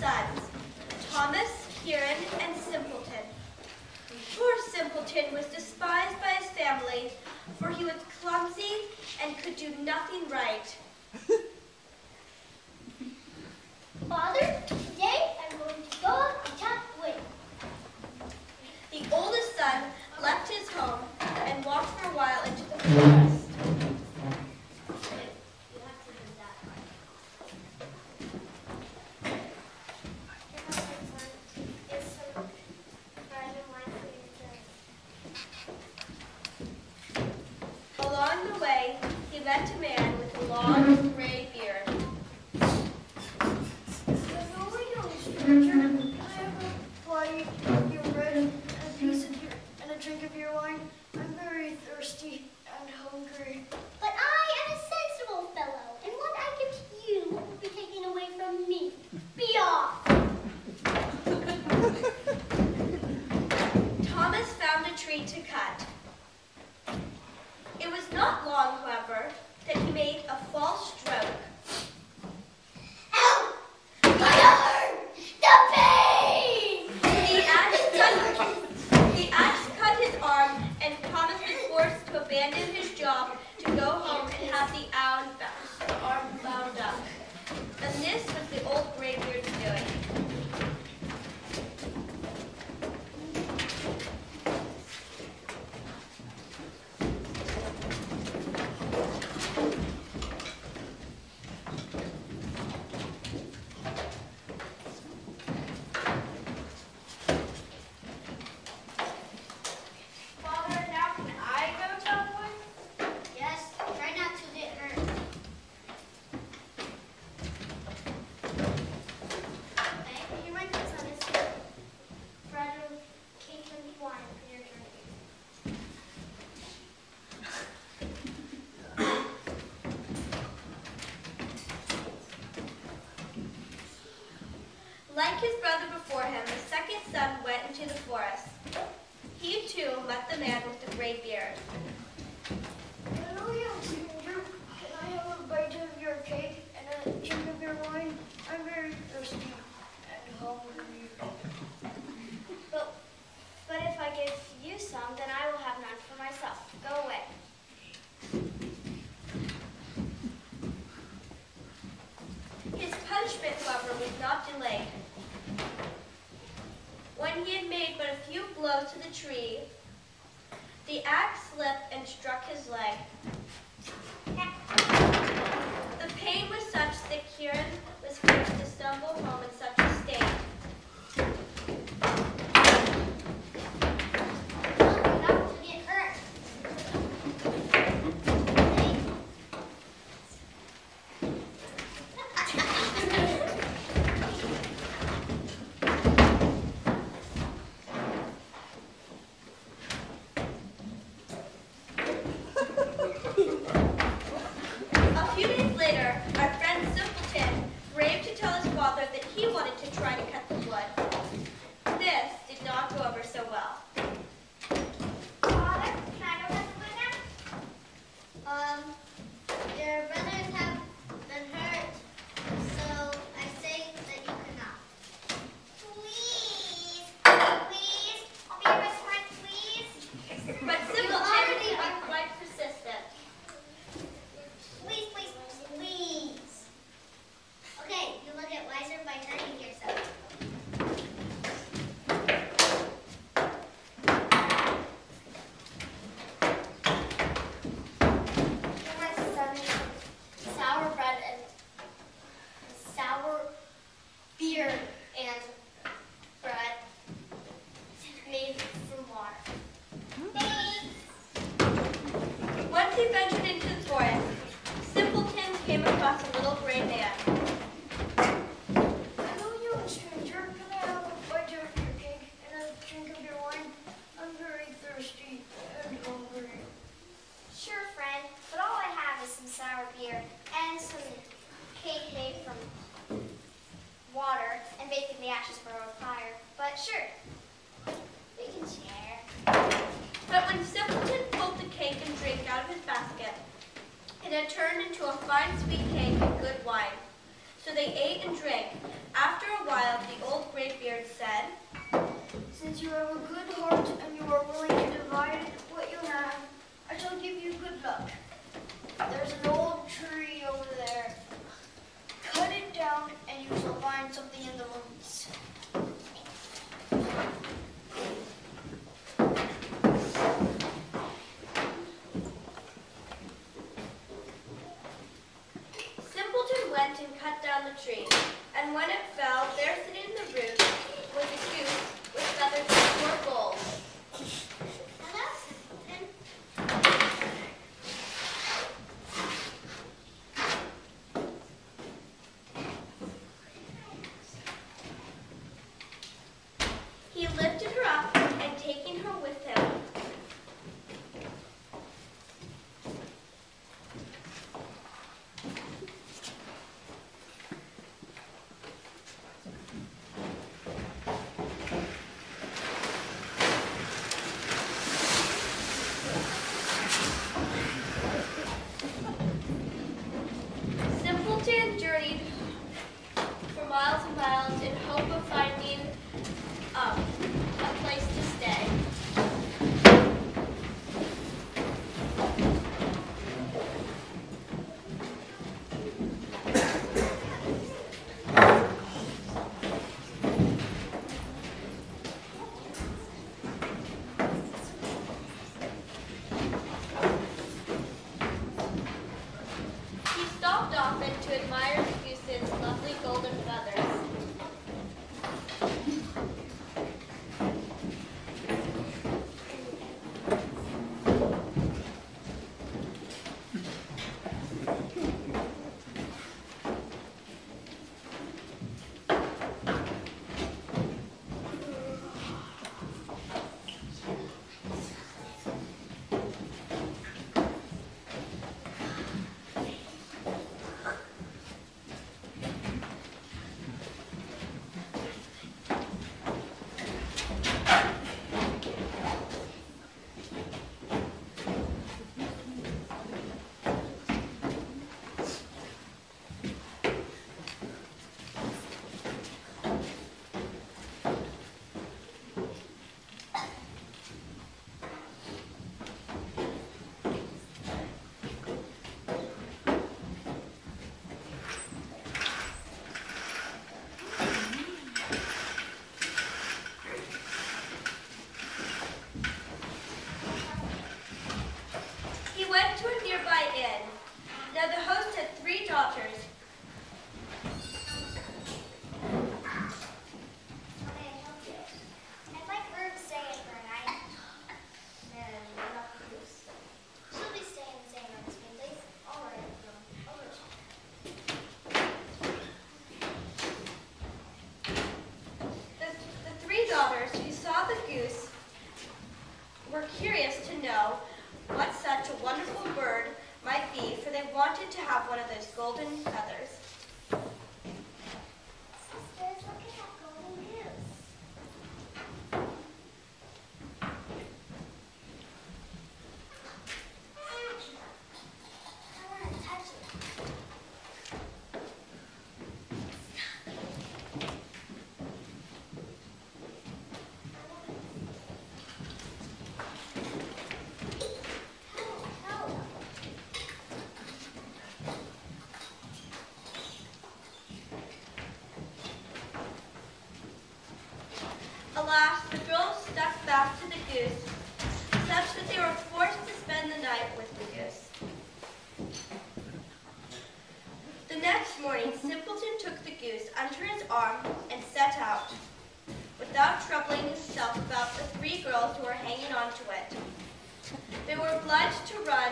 sons, Thomas, Kieran, and Simpleton. Poor Simpleton was despised by his family, for he was clumsy and could do nothing right. Father, today I'm going to go out and chop wood. The oldest son left his home and walked for a while into the forest. Along the way, he met a man with a long, gray beard. Hello, young stranger. Can I have a bite of your bread and a piece of your and a drink of your wine? I'm very thirsty and hungry. But I am a sensible fellow, and what I give to you will be taken away from me. Be off! Thomas found a tree to cut. It was not long, however, that he made a false stroke. Ow! My arm! The pain! The axe cut his arm, and Thomas was forced to abandon his job to go home and have the arm bound up. And this was the old graybeard's doing. Father, now can I go chop wood? Yes, try not to get hurt. Okay, here my goods on this bread and cake and wine for your drinking. Like his brother before him, the second son went into the forest. He too met the man with the gray beard. Hello, young stranger. Can I have a bite of your cake and a drink of your wine? I'm very thirsty and hungry. But if I give you some, then I will have none for myself. Go away. His punishment, however, was not delayed. When he had made but a few blows to the tree, the axe slipped and struck his leg. The pain was such that Kieran was forced to stumble home in such a state. Not to get hurt. A few days later, our friend Simpleton raved to tell his father that he wanted to try to cut the wood. This did not go over so well. Father, can I go cut the wood now? Your brothers have been hurt, so I say that you cannot. Please, please, I'll be your best friend, please. But Simpleton was quite persistent. Please, please, please. Okay, you will get wiser by hurting yourself. Here my son, sour bread and sour beer and bread made from water. Thanks. Once he ventured into the forest, Simpleton came across a little gray man. Hello, young stranger. Can I have a bite of your cake and a drink of your wine? I'm very thirsty and hungry. Sure, friend, but all I have is some sour beer and some cake made from water and baked in the ashes for a fire. But sure, we can share. But when Simpleton pulled the cake and drink out of his basket, it had turned into a fine sweet cake and good wine. So they ate and drank. After a while, last, the girls stuck fast to the goose, such that they were forced to spend the night with the goose. The next morning, Simpleton took the goose under his arm and set out, without troubling himself about the 3 girls who were hanging on to it. They were obliged to run